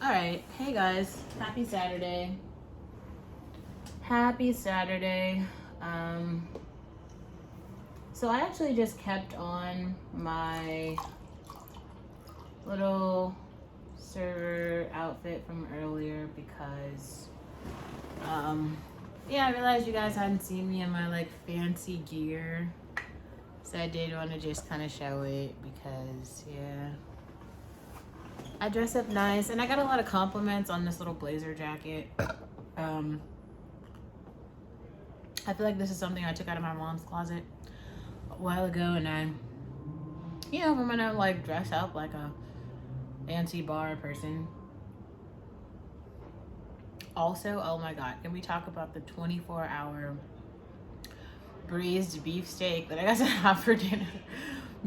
All right. Hey guys. Happy Saturday. Happy Saturday. Um so I actually just kept on my little server outfit from earlier because yeah, I realized you guys hadn't seen me in my like fancy gear. So I did want to just kind of show it because yeah. I dress up nice and I got a lot of compliments on this little blazer jacket. Um I feel like this is something I took out of my mom's closet a while ago, and I, if I'm gonna like dress up like a fancy bar person. Also, oh my god, can we talk about the 24-hour braised beef steak that I got to have for dinner?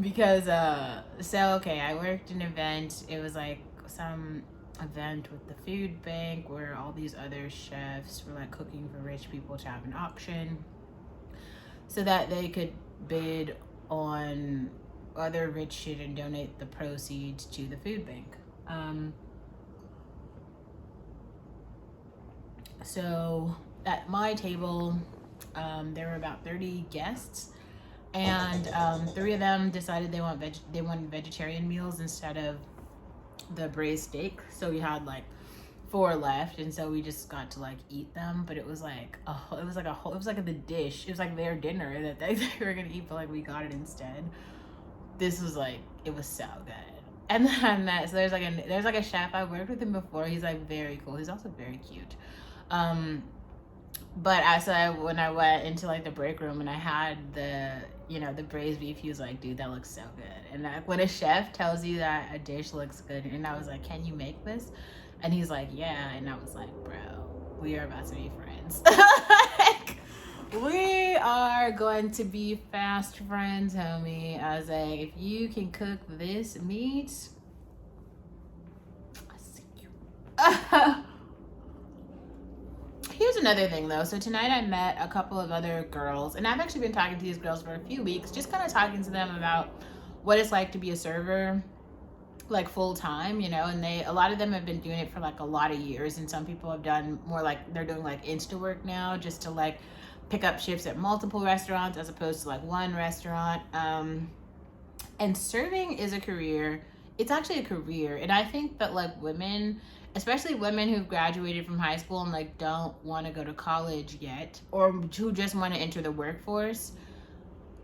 Because okay, I worked an event. It was like some event with the food bank where all these other chefs were like cooking for rich people to have an auction so that they could bid on other rich shit and donate the proceeds to the food bank. So at my table, there were about 30 guests, and 3 of them decided they wanted vegetarian meals instead of the braised steak. So we had like 4 left, and so we just got to like eat them. But it was like it was like the dish. It was like their dinner that they were gonna eat, but like we got it instead. This was like, it was so good. And then I met, so there's like a chef. I worked with him before. He's like very cool. He's also very cute. But when I went into like the break room and I had the braised beef, he was like, dude, that looks so good. And like when a chef tells you that a dish looks good, and I was like, can you make this? And he's like, yeah. And I was like, bro, we are about to be friends. Like, we are going to be fast friends, homie. I was like, if you can cook this meat, I see you. Here's another thing though. So tonight I met a couple of other girls, and I've actually been talking to these girls for a few weeks, just kind of talking to them about what it's like to be a server, like full time, and a lot of them have been doing it for like a lot of years, and some people have done more, like they're doing like Insta work now just to like pick up shifts at multiple restaurants as opposed to like one restaurant. And serving is a career. It's actually a career, and I think that like women, especially women who've graduated from high school and like don't want to go to college yet, or who just want to enter the workforce,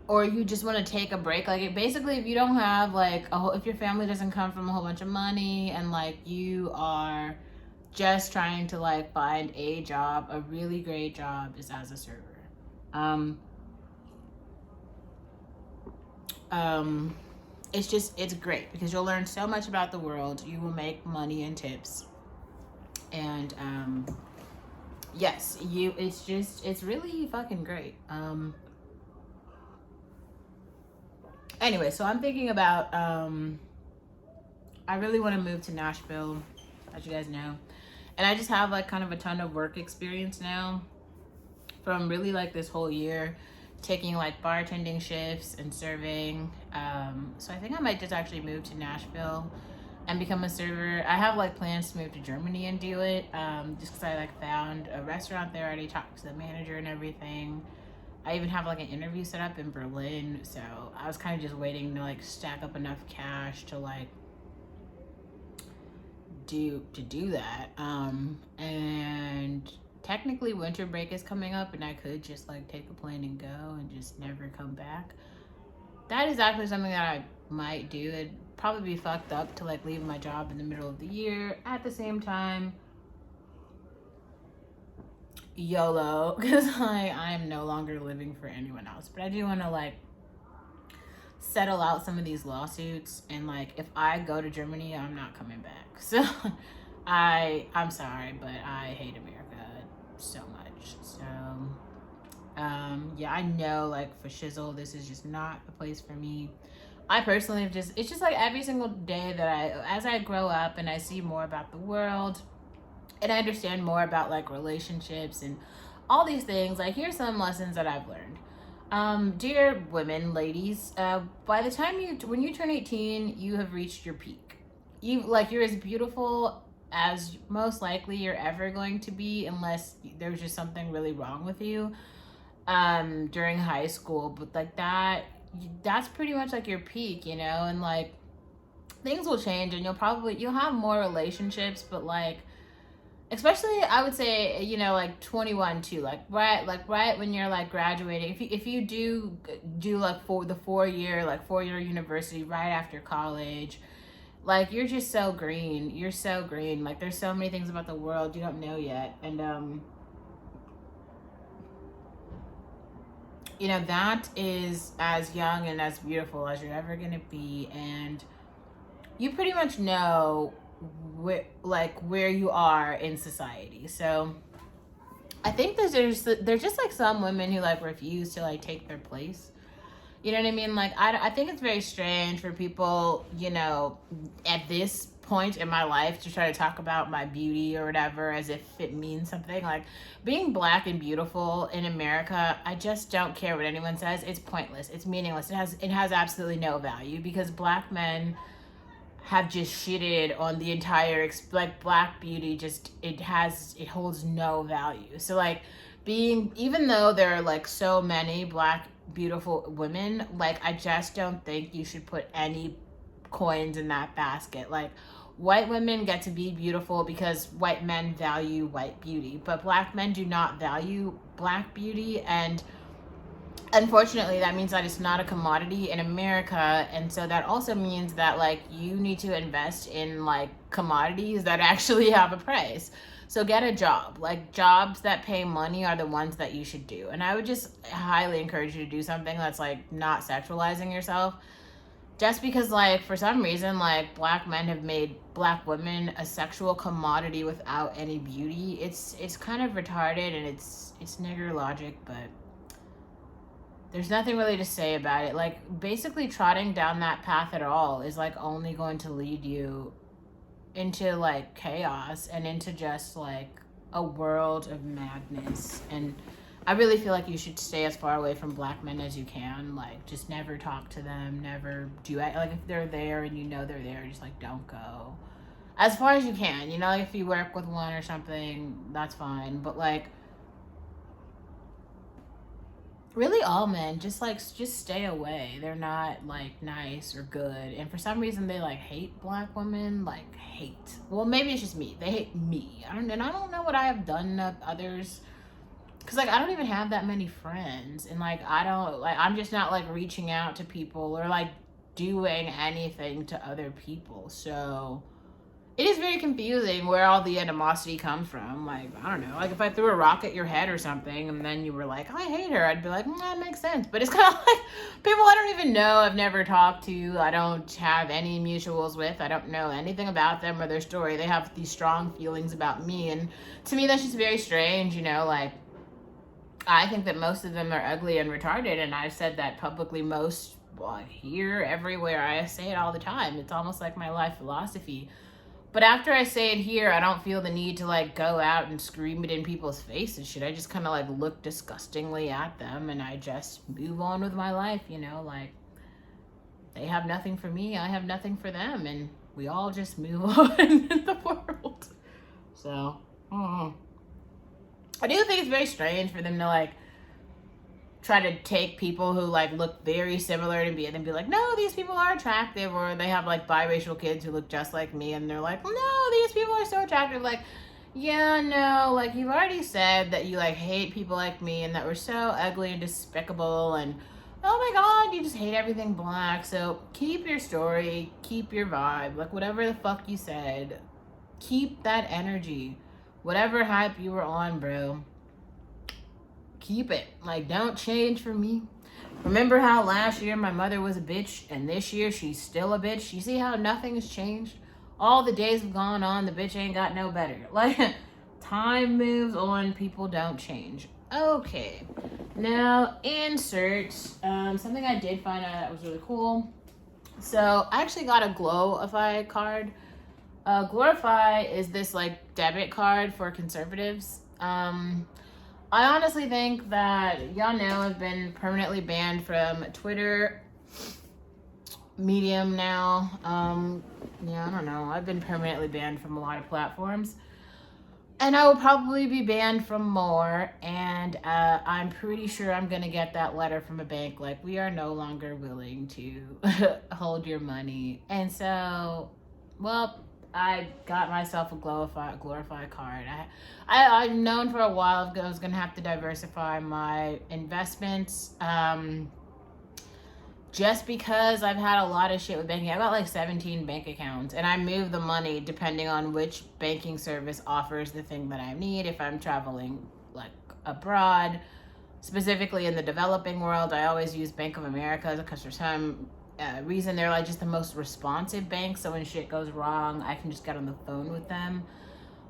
or you just want to take a break, like basically if you don't have like if your family doesn't come from a whole bunch of money and like you are just trying to like find a job, a really great job is as a server. It's great because you'll learn so much about the world. You will make money and tips, and yes, it's really fucking great. Anyway, so I'm thinking about I really want to move to Nashville, as you guys know, and I just have like kind of a ton of work experience now from really like this whole year taking like bartending shifts and serving. So I think I might just actually move to Nashville and become a server. I have like plans to move to Germany and do it, just because I like found a restaurant there. I already talked to the manager and everything. I even have like an interview set up in Berlin, so I was kind of just waiting to like stack up enough cash to like do that. And technically winter break is coming up, and I could just like take a plane and go and just never come back. That is actually something that I might do. It'd probably be fucked up to like leave my job in the middle of the year. At the same time, YOLO, because like I am no longer living for anyone else. But I do want to like settle out some of these lawsuits, and like if I go to Germany, I'm not coming back. So I'm sorry, but I hate America so much. So yeah, I know like for shizzle, this is just not the place for me. I personally have it's just like every single day that as I grow up and I see more about the world and I understand more about like relationships and all these things, like here's some lessons that I've learned. Dear women, ladies, by the time when you turn 18, you have reached your peak. You're as beautiful as most likely you're ever going to be, unless there's just something really wrong with you during high school. But like that's pretty much like your peak, you know. And like things will change, and you'll have more relationships, but like especially I would say, you know, like 21 too, like right when you're like graduating, if you do like for the 4 year university right after college, like you're just so green. You're so green. Like there's so many things about the world you don't know yet. And you know, that is as young and as beautiful as you're ever gonna be. And you pretty much know where you are in society. So I think there's just like some women who like refuse to like take their place. You know what I mean? Like I think it's very strange for people, you know, at this point in my life to try to talk about my beauty or whatever as if it means something. Like being black and beautiful in America, I just don't care what anyone says. It's pointless. It's meaningless. It has absolutely no value, because black men have just shitted on the entire like black beauty. Just it holds no value. So like even though there are like so many black beautiful women, like I just don't think you should put any coins in that basket. Like white women get to be beautiful because white men value white beauty, but black men do not value black beauty. And unfortunately that means that it's not a commodity in America. And so that also means that like you need to invest in like commodities that actually have a price. So get a job. Like jobs that pay money are the ones that you should do. And I would just highly encourage you to do something that's like not sexualizing yourself, just because like for some reason like black men have made black women a sexual commodity without any beauty. It's kind of retarded, and it's nigger logic, but there's nothing really to say about it. Like basically trotting down that path at all is like only going to lead you into like chaos and into just like a world of madness. And I really feel like you should stay as far away from black men as you can. Like just never talk to them, never do it. Like if they're there and you know they're there, just like don't go as far as you can, you know. Like if you work with one or something, that's fine, but like really all men just stay away. They're not like nice or good, and for some reason they like hate black women. Like hate, well maybe it's just me, they hate me. I don't know what I have done to others, because like I don't even have that many friends, and like I'm just not like reaching out to people or like doing anything to other people. So it is very confusing where all the animosity comes from. Like, I don't know. Like, if I threw a rock at your head or something and then you were like, I hate her, I'd be like, that makes sense. But it's kind of like people I don't even know, I've never talked to, I don't have any mutuals with, I don't know anything about them or their story. They have these strong feelings about me. And to me, that's just very strange, you know? Like, I think that most of them are ugly and retarded. And I've said that publicly here, everywhere. I say it all the time. It's almost like my life philosophy. But after I say it here, I don't feel the need to like go out and scream it in people's faces. Shit, I just kind of like look disgustingly at them and I just move on with my life, you know? Like they have nothing for me, I have nothing for them, and we all just move on in the world. So I do think it's very strange for them to like try to take people who like look very similar to me and then be like, no, these people are attractive, or they have like biracial kids who look just like me and they're like, no, these people are so attractive. Like, yeah, no, like you've already said that you like hate people like me and that we're so ugly and despicable, and oh my god, you just hate everything black. So keep your story, keep your vibe, like whatever the fuck you said, keep that energy, whatever hype you were on, bro. Keep it. Like, don't change for me. Remember how last year my mother was a bitch and this year she's still a bitch? You see how nothing has changed? All the days have gone on, the bitch ain't got no better. Like, time moves on, people don't change. Okay, now insert something I did find out that was really cool. So I actually got a Glorify card. Glorify is this like debit card for conservatives. I honestly think that y'all know I've been permanently banned from Twitter medium now. Yeah, I don't know. I've been permanently banned from a lot of platforms. And I will probably be banned from more. And I'm pretty sure I'm going to get that letter from a bank like, we are no longer willing to hold your money. And so, well, I got myself a glorified card. I've known for a while I was going to have to diversify my investments. Just because I've had a lot of shit with banking. I got like 17 bank accounts, and I move the money depending on which banking service offers the thing that I need. If I'm traveling like abroad, specifically in the developing world, I always use Bank of America because for some reason they're like just the most responsive bank. So when shit goes wrong, I can just get on the phone with them.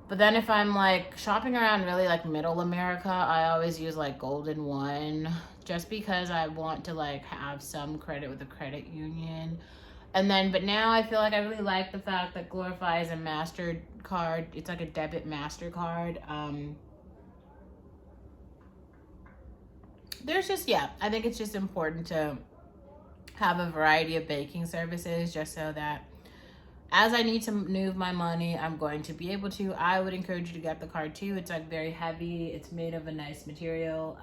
But then if I'm like shopping around really like middle America, I always use like Golden One just because I want to like have some credit with a credit union. And then, but now I feel like I really like the fact that Glorify is a MasterCard. It's like a debit MasterCard. There's just, yeah, I think it's just important to have a variety of banking services just so that as I need to move my money, I'm going to be able to. I would encourage you to get the card too. It's like very heavy. It's made of a nice material.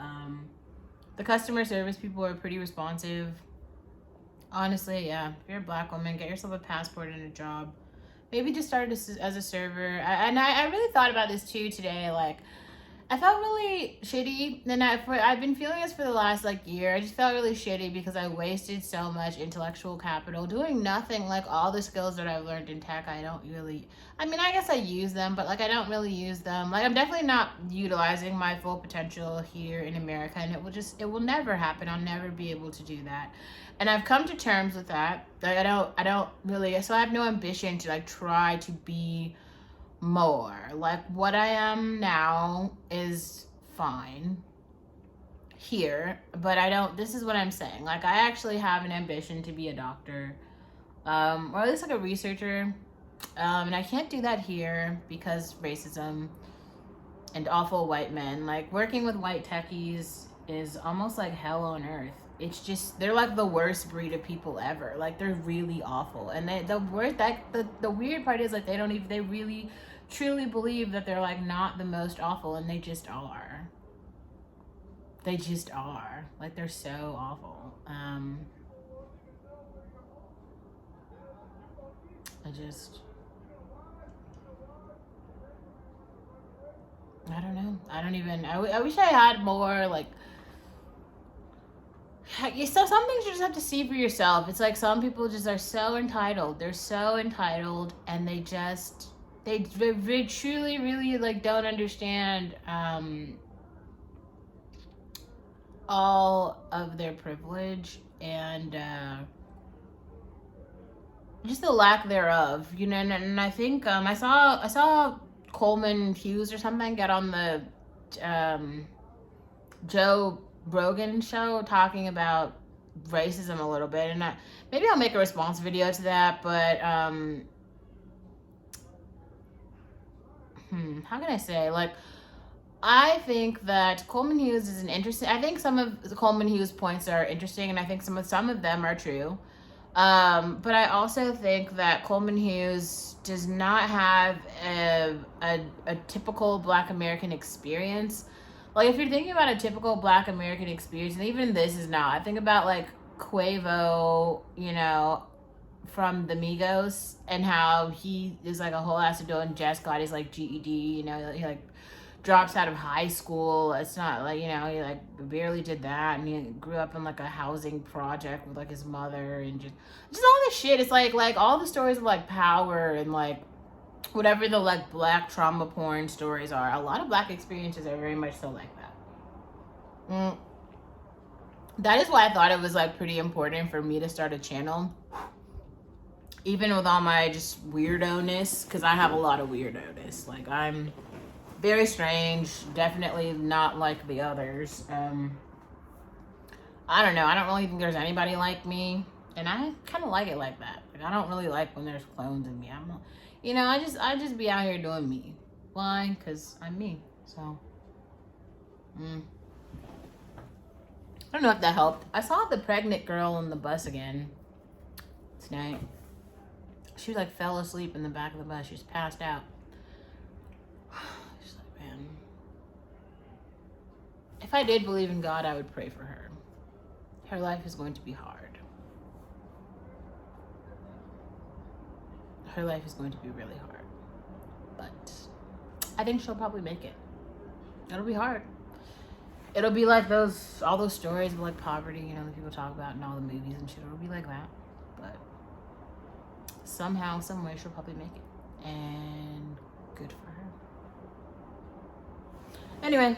The customer service people are pretty responsive. Honestly, yeah. If you're a Black woman, get yourself a passport and a job. Maybe just start as a server. I really thought about this too today. Like, I felt really shitty, and I've been feeling this for the last like year. I just felt really shitty because I wasted so much intellectual capital doing nothing. Like all the skills that I've learned in tech, I don't really. I mean, I guess I use them, but like I don't really use them. Like I'm definitely not utilizing my full potential here in America, and it will never happen. I'll never be able to do that, and I've come to terms with that. Like I don't really. So I have no ambition to like try to be more. Like what I am now is fine here, but I don't, this is what I'm saying. Like I actually have an ambition to be a doctor, or at least like a researcher. And I can't do that here because racism and awful white men. Like working with white techies is almost like hell on earth. It's just, they're like the worst breed of people ever. Like they're really awful. And the weird part is like they really truly believe that they're like not the most awful, and they just are. They just are. Like they're so awful. I don't know. I wish I had more like, so some things you just have to see for yourself. It's like some people just are so entitled. They're so entitled, and they truly really like don't understand all of their privilege and just the lack thereof, you know. And I think I saw Coleman Hughes or something get on the Joe Rogan show talking about racism a little bit, and maybe I'll make a response video to that. But how can I say, like, I think that Coleman Hughes is I think some of the Coleman Hughes points are interesting, and I think some of them are true. But I also think that Coleman Hughes does not have a typical Black American experience. Like, if you're thinking about a typical Black American experience, and even this is not, I think about, like, Quavo, you know, from the Migos, and how he is, like, a whole ass adult, and Jess got his, like, GED, you know, he, like, drops out of high school. It's not, like, you know, he, like, barely did that, and he grew up in, like, a housing project with, like, his mother, and just all this shit. It's, like, all the stories of, like, power, and, like, whatever the like Black trauma porn stories are, a lot of Black experiences are very much so like that. That is why I thought it was like pretty important for me to start a channel, even with all my just weirdo-ness, because I have a lot of weirdo-ness. Like, I'm very strange, definitely not like the others. I don't know, I don't really think there's anybody like me, and I kind of like it like that. Like, I don't really like when there's clones of me. I'm not, you know, I just be out here doing me. Why? Because I'm me. So, I don't know if that helped. I saw the pregnant girl on the bus again. tonight. She like fell asleep in the back of the bus. She just passed out. She's like, man, if I did believe in God, I would pray for her. Her life is going to be hard. Her life is going to be really hard. But I think she'll probably make it. It'll be hard. It'll be like all those stories of like poverty, you know, that people talk about in all the movies and shit. It'll be like that. But somehow, some way, she'll probably make it. And good for her. Anyway,